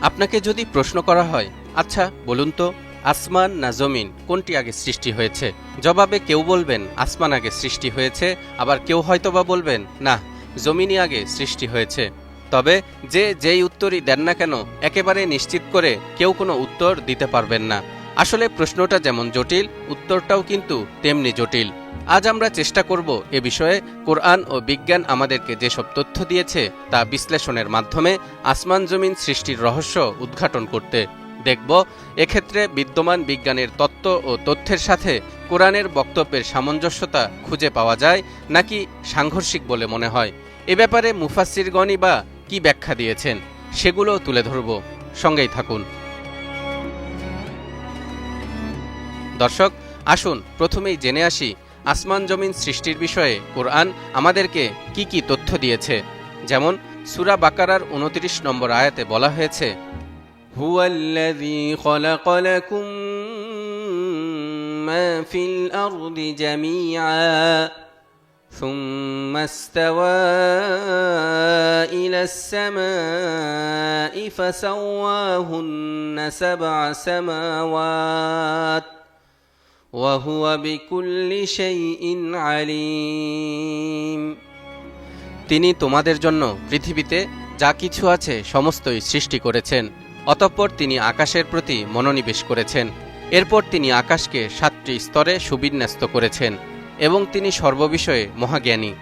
আপনাকে যদি প্রশ্ন করা হয়, আচ্ছা বলুন তো, আসমান না জমিন কোনটি আগে সৃষ্টি হয়েছে, জবাবে কেউ বলবেন আসমান আগে সৃষ্টি হয়েছে, আবার কেউ হয়তোবা বলবেন না, জমিনই আগে সৃষ্টি হয়েছে। তবে যেই উত্তরই দেন না কেন, একেবারে নিশ্চিত করে কেউ কোনো উত্তর দিতে পারবেন না। আসলে প্রশ্নটা যেমন জটিল, উত্তরটাও কিন্তু তেমনি জটিল। আজ আমরা চেষ্টা করব এ বিষয়ে কোরআন ও বিজ্ঞান আমাদেরকে যেসব তথ্য দিয়েছে তা বিশ্লেষণের মাধ্যমে আসমান জমিন সৃষ্টির রহস্য উদ্ঘাটন করতে। দেখব এক্ষেত্রে বিদ্যমান বিজ্ঞানের তত্ত্ব ও তথ্যের সাথে কোরআনের বক্তব্যের সামঞ্জস্যতা খুঁজে পাওয়া যায় নাকি সাংঘর্ষিক বলে মনে হয়। এ ব্যাপারে মুফাসসিরগণই বা কি ব্যাখ্যা দিয়েছেন সেগুলো তুলে ধরব। সঙ্গেই থাকুন দর্শক। আসুন প্রথমেই জেনে আসি আসমান জমিন সৃষ্টির বিষয়ে কোরআন আমাদেরকে কি কি তথ্য দিয়েছে। যেমন সূরা বাকারার ২৯ নম্বর আয়াতে বলা হয়েছে, হুয়াল্লাযী খালাকা লাকুম মা ফিল আরদি জামিআ সুম্মা ইসতাওয়া ইলাস সামাই ফাসাওয়াহুন্না সাবআ সামাওয়াত ওয়াহুয়া বিকুল্লি শাইইন আলিম। তিনি তোমাদের জন্য পৃথিবীতে যা কিছু আছে সমস্তই সৃষ্টি করেছেন, অতঃপর তিনি আকাশের প্রতি মনোনিবেশ করেছেন। এরপর তিনি আকাশকে ৭টি স্তরে সুবিন্যস্ত করেছেন এবং তিনি সর্ববিষয়ে মহাজ্ঞানী।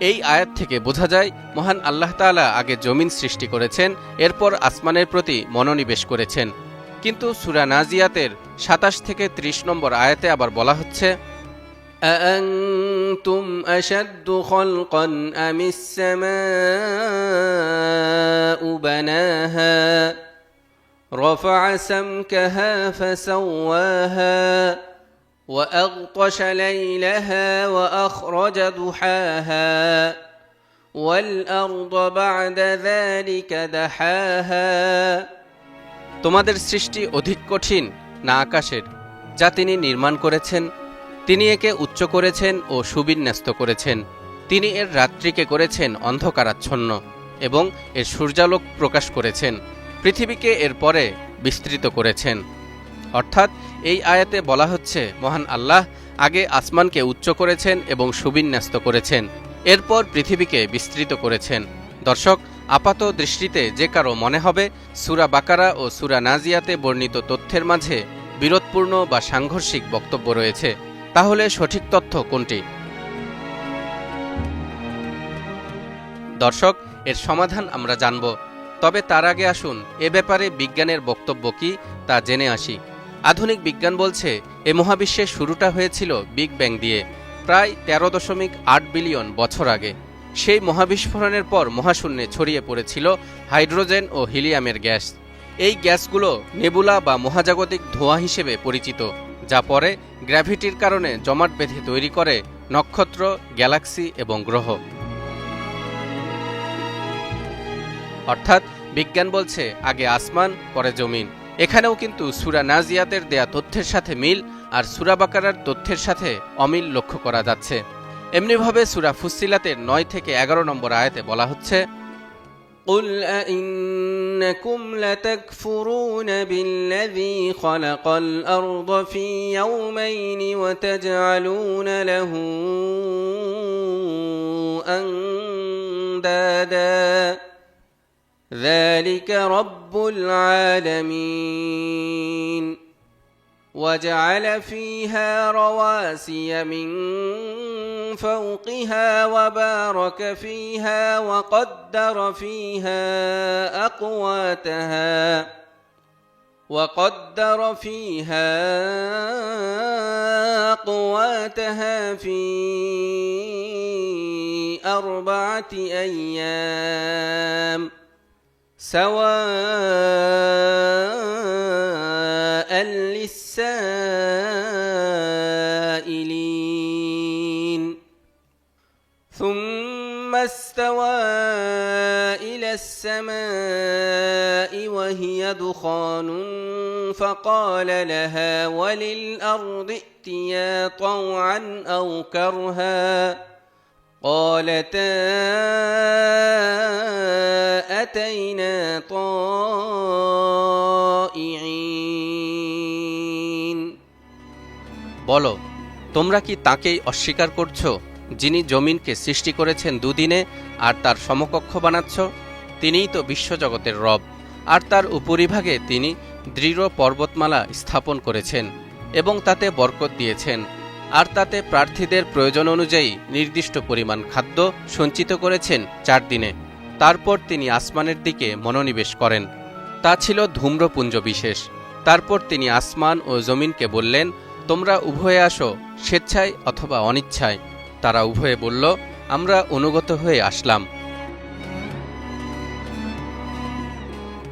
এই আয়াত থেকে বোঝা যায় মহান আল্লাহ তাআলা আগে জমিন সৃষ্টি করেছেন, এরপর আসমানের প্রতি মনোনিবেশ করেছেন। কিন্তু সূরা নাজিয়াতের ২৭ থেকে ৩০ নম্বর আয়াতে আবার বলা হচ্ছে, আআনতুম আশাদ্দু খালকান আমিস সামাউ বানাহা রাফআ সামকাহা ফাসাওয়াহা ওয়া আগতাশা লাইলাহা ওয়া আখরাজা দুহাহা ওয়াল আরদা বা'দা যালিকা দাহাহা। তোমাদের সৃষ্টি অধিক কঠিন না আকাশের, যা তিনি নির্মাণ করেছেন? তিনি একে উচ্চ করেছেন ও সুবিন্যস্ত করেছেন। তিনি এর রাত্রিকে করেছেন অন্ধকারাচ্ছন্ন এবং এর সূর্যালোক প্রকাশ করেছেন। পৃথিবীকে এর পরে বিস্তৃত করেছেন। অর্থাৎ এই আয়াতে বলা হচ্ছে মহান আল্লাহ আগে আসমানকে উচ্চ করেছেন এবং সুবিন্যস্ত করেছেন, এরপর পৃথিবীকে বিস্তৃত করেছেন। দর্শক, আপাত দৃষ্টিতে যে কারো মনে হবে সূরা বাকারা ও সূরা নাজিয়াতে বর্ণিত তথ্যের মাঝে বিরোধপূর্ণ বা সাংঘর্ষিক বক্তব্য রয়েছে। তাহলে সঠিক তথ্য কোনটি? দর্শক, এর সমাধান আমরা জানব, তবে তার আগে আসুন এ ব্যাপারে বিজ্ঞানের বক্তব্য কি তা জেনে আসি। আধুনিক বিজ্ঞান বলছে এ মহাবিশ্বের শুরুটা হয়েছিল বিগ ব্যাং দিয়ে, প্রায় ১৩.৮ বিলিয়ন বছর আগে। সেই মহাবিস্ফোরণের পর মহাশূন্যে ছড়িয়ে পড়েছিল হাইড্রোজেন ও হিলিয়ামের গ্যাস। এই গ্যাসগুলো নেবুলা বা মহাজাগতিক ধোঁয়া হিসেবে পরিচিত, যা পরে গ্র্যাভিটির কারণে জমাট বেঁধে তৈরি করে নক্ষত্র, গ্যালাক্সি এবং গ্রহ। অর্থাৎ বিজ্ঞান বলছে আগে আসমান পরে জমিন। এখানেও কিন্তু সূরা নাজিয়াতের দেয়া তথ্যের সাথে মিল আর সূরা বাকারার তথ্যের সাথে অমিল লক্ষ্য করা যাচ্ছে। এমনিভাবে সূরা ফুসসিলাতের ৯ থেকে ১১ নম্বর আয়াতে বলা হচ্ছে, قُلْ أَإِنَّكُمْ لَتَكْفُرُونَ بِالَّذِي خَلَقَ الْأَرْضَ فِي يَوْمَيْنِ وَتَجْعَلُونَ لَهُ أَنْدَادًا ذَلِكَ رَبُّ الْعَالَمِينَ وَجَعَلَ فِيهَا رَوَاسِيَ مِنْ فَوْقِهَا وَبَارَكَ فِيهَا وَقَدَّرَ فِيهَا أَقْوَاتَهَا فِي 4 أيام سواء للسائلين ثم استوى إلى السماء وهي دخان فقال لها وللأرض ائتيا طوعا أو كرها قالتا أتينا طائعين বলো, তোমরা কি তাকেই অস্বীকার করছো যিনি জমিনকে সৃষ্টি করেছেন দুদিনে আর তার সমকক্ষ বানাচ্ছ? তিনিই তো বিশ্বজগতের রব, আর তার উপরিভাগে তিনি দৃঢ় পর্বতমালা স্থাপন করেছেন এবং তাতে বরকত দিয়েছেন, আর তাতে প্রার্থীদের প্রয়োজন অনুযায়ী নির্দিষ্ট পরিমাণ খাদ্য সঞ্চিত করেছেন 4 দিনে। তারপর তিনি আসমানের দিকে মনোনিবেশ করেন, তা ছিল ধূম্রপুঞ্জ বিশেষ। তারপর তিনি আসমান ও জমিনকে বললেন, তোমরা উভয়ে আসো, স্বেচ্ছায় অথবা অনিচ্ছায়। তারা উভয়ে বলল, আমরা অনুগত হয়ে আসলাম।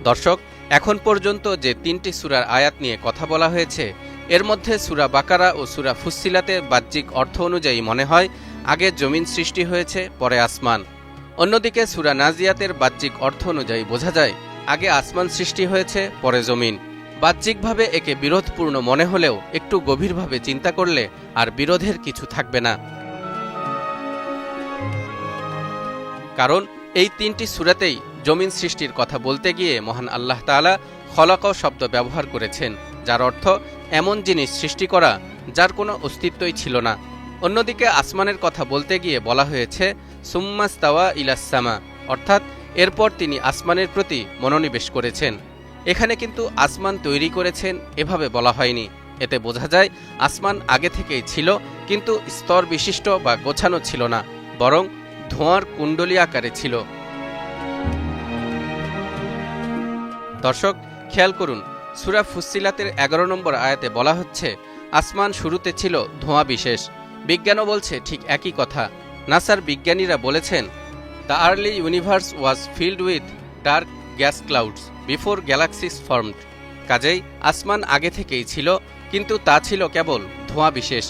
দর্শক, এখন পর্যন্ত যে 3টি সূরার আয়াত নিয়ে কথা বলা হয়েছে, এর মধ্যে সূরা বাকারা ও সূরা ফুসসিলাতে বাহ্যিক অর্থ অনুযায়ী মনে হয় আগে জমিন সৃষ্টি হয়েছে, পরে আসমান। অন্যদিকে সূরা নাজিয়াতের বাহ্যিক অর্থ অনুযায়ী বোঝা যায় আগে আসমান সৃষ্টি হয়েছে, পরে জমিন। বাহ্যিকভাবে একে বিরোধপূর্ণ মনে হলেও একটু গভীরভাবে চিন্তা করলে আর বিরোধের কিছু থাকবে না। কারণ এই 3টি সূরাতেই জমিন সৃষ্টির কথা বলতে গিয়ে মহান আল্লাহ তাআলা খলাক শব্দ ব্যবহার করেছেন, যার অর্থ এমন জিনিস সৃষ্টি করা যার কোনো অস্তিত্বই ছিল না। অন্যদিকে আসমানের কথা বলতে গিয়ে বলা হয়েছে সুম্মাস্তাওয়া ইলাস সামা, অর্থাৎ এরপর তিনি আসমানের প্রতি মনোনিবেশ করেছেন। এখানে কিন্তু আসমান তৈরি করেছেন এভাবে বলা হয়নি। এতে বোঝা যায় আসমান আগে থেকেই ছিল, কিন্তু স্তর বিশিষ্ট বা গোছানো ছিল না, বরং ধোঁয়ার কুণ্ডলী আকারে ছিল। দর্শক, খেয়াল করুন, সূরা ফুসসিলাতের 11 নম্বর আয়াতে বলা হচ্ছে আসমান শুরুতে ছিল ধোঁয়া বিশেষ। বিজ্ঞানও বলছে ঠিক একই কথা। নাসার বিজ্ঞানীরা বলেছেন, the early universe was filled with dark gas clouds before galaxies formed. কাজেই আসমান আগে থেকেই ছিল, কিন্তু তা ছিল কেবল ধোঁয়া বিশেষ।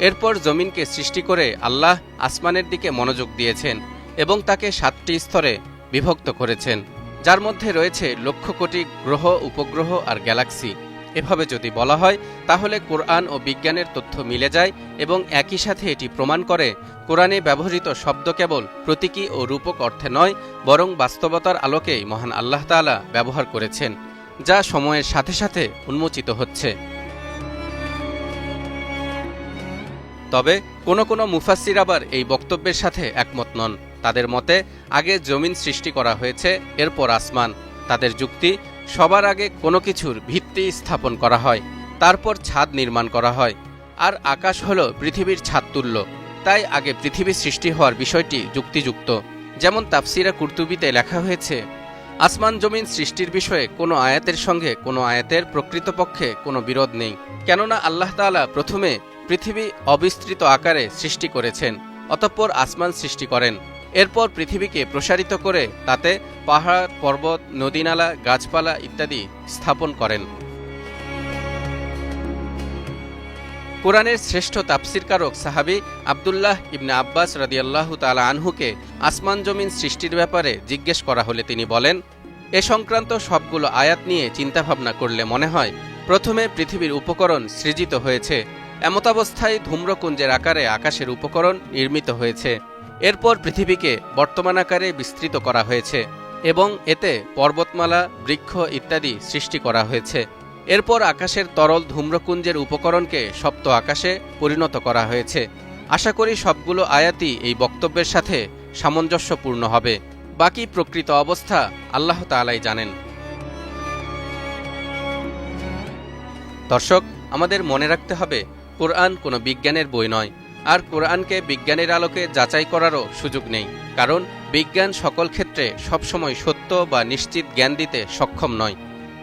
এরপর জমিনকে সৃষ্টি করে আল্লাহ আসমানের দিকে মনোযোগ দিয়েছেন এবং তাকে 7টি স্তরে বিভক্ত করেছেন, যার মধ্যে রয়েছে লক্ষ কোটি গ্রহ, উপগ্রহ আর গ্যালাক্সি। এভাবে যদি বলা হয় তাহলে কোরআন ও বিজ্ঞানের তথ্য মিলে যায় এবং একই সাথে এটি প্রমাণ করে কোরআনে ব্যবহৃত শব্দ কেবল প্রতীকী ও রূপক অর্থে নয়, বরং বাস্তবতার আলোকেই মহান আল্লাহ তাআলা ব্যবহার করেছেন, যা সময়ের সাথে সাথে উন্মোচিত হচ্ছে। তবে কোনো কোনো মুফাসসির আবার এই বক্তব্যের সাথে একমত নন। তাদের মতে আগে জমিন সৃষ্টি করা হয়েছে, এরপর আসমান। তাদের যুক্তি, সবার আগে কোনো কিছুর ভিত্তি স্থাপন করা হয়, তারপর ছাদ নির্মাণ করা হয়, আর আকাশ হল পৃথিবীর ছাদ তুল্য। তাই আগে পৃথিবী সৃষ্টি হওয়ার বিষয়টি যুক্তিযুক্ত। যেমন তাফসিরে কুরতুবিতে লেখা হয়েছে, আসমান জমিন সৃষ্টির বিষয়ে কোনো আয়াতের সঙ্গে কোনো আয়াতের প্রকৃতপক্ষে কোনো বিরোধ নেই, কেননা আল্লাহ তাআলা প্রথমে পৃথিবী অবিস্তৃত আকারে সৃষ্টি করেছেন, অতঃপর আসমান সৃষ্টি করেন। এরপর পৃথিবীকে প্রসারিত করে তাতে পাহাড়, পর্বত, নদীনালা, গাছপালা ইত্যাদি স্থাপন করেন। কোরআনের শ্রেষ্ঠ তাফসিরকারক সাহাবী আব্দুল্লাহ ইবনে আব্বাস রাদিয়াল্লাহু তাআলা আনহুকে আসমান জমিন সৃষ্টির ব্যাপারে জিজ্ঞেস করা হলে তিনি বলেন, এ সংক্রান্ত সবগুলো আয়াত নিয়ে চিন্তাভাবনা করলে মনে হয় প্রথমে পৃথিবীর উপকরণ সৃজিত হয়েছে, এমতাবস্থায় ধূম্রকুঞ্জের আকারে আকাশের উপকরণ নির্মিত হয়েছে। এরপর পৃথিবীকে বর্তমান আকারে বিস্তৃত করা হয়েছে এবং এতে পর্বতমালা, বৃক্ষ ইত্যাদি সৃষ্টি করা হয়েছে। এরপর আকাশের তরল ধূম্রকুঞ্জের উপকরণকে সপ্ত আকাশে পরিণত করা হয়েছে। আশা করি সবগুলো আয়াতই এই বক্তব্যের সাথে সামঞ্জস্যপূর্ণ হবে। বাকি প্রকৃত অবস্থা আল্লাহ তাআলাই জানেন। দর্শক, আমাদের মনে রাখতে হবে কোরআন কোনো বিজ্ঞানের বই নয়, আর কোরআনকে বিজ্ঞানের আলোকে যাচাই করারও সুযোগ নেই, কারণ বিজ্ঞান সকল ক্ষেত্রে সবসময় সত্য বা নিশ্চিত জ্ঞান দিতে সক্ষম নয়।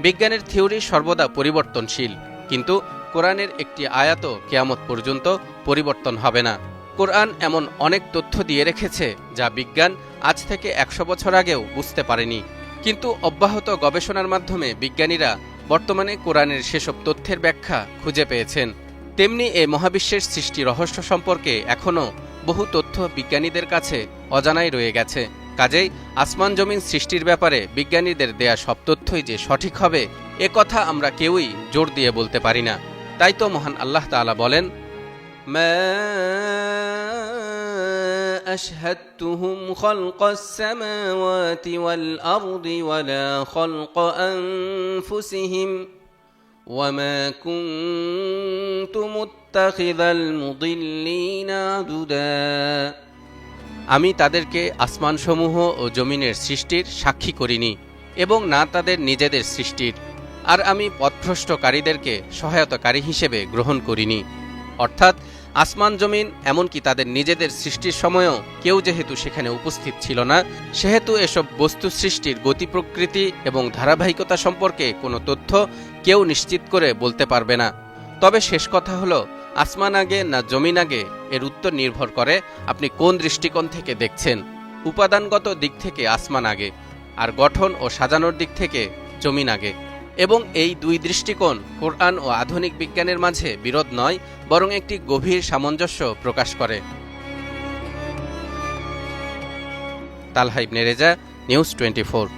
বিজ্ঞানের থিওরি সর্বদা পরিবর্তনশীল, কিন্তু কোরআনের একটি আয়াতও কিয়ামত পর্যন্ত পরিবর্তন হবে না। কোরআন এমন অনেক তথ্য দিয়ে রেখেছে যা বিজ্ঞান আজ থেকে 100 বছর আগেও বুঝতে পারেনি, কিন্তু অব্যাহত গবেষণার মাধ্যমে বিজ্ঞানীরা বর্তমানে কোরআনের সেসব তথ্যের ব্যাখ্যা খুঁজে পেয়েছেন। তেমনি এ মহাবিশ্বের সৃষ্টি রহস্য সম্পর্কে এখনও বহু তথ্য বিজ্ঞানীদের কাছে অজানাই রয়ে গেছে। কাজেই আসমান জমিন সৃষ্টির ব্যাপারে বিজ্ঞানীদের দেয়া সব তথ্যই যে সঠিক হবে এ কথা আমরা কেউই জোর দিয়ে বলতে পারি না। তাই তো মহান আল্লাহ তাআলা বলেন, মা أشهدتهم خلق السماوات والأرض ولا خلق أنفسهم وما كنت متخذ المضلين عضدا আমি তাদেরকে আসমানসমূহ ও জমিনের সৃষ্টির সাক্ষী করিনি এবং না তাদের নিজেদের সৃষ্টির, আর আমি পথভ্রষ্টকারীদেরকে সহায়তাকারী হিসেবে গ্রহণ করিনি। অর্থাৎ আসমান জমিন এমনকি তাদের নিজেদের সৃষ্টির সময়ও কেউ যেহেতু সেখানে উপস্থিত ছিল না, সেহেতু এসব বস্তু সৃষ্টির গতি প্রকৃতি এবং ধারাবাহিকতা সম্পর্কে কোনো তথ্য কেউ নিশ্চিত করে বলতে পারবে না। তবে শেষ কথা হলো, আসমান আগে না জমিন আগে, এর উত্তর নির্ভর করে আপনি কোন দৃষ্টিকোণ থেকে দেখছেন। উপাদানগত দিক থেকে আসমান আগে, আর গঠন ও সাজানোর দিক থেকে জমিন আগে। এবং এই দুই দৃষ্টিকোণ কোরআন ও আধুনিক বিজ্ঞানের মাঝে বিরোধ নয়, বরং একটি গভীর সামঞ্জস্য প্রকাশ করে। তালহা ইবনে রেজা, নিউজ 24।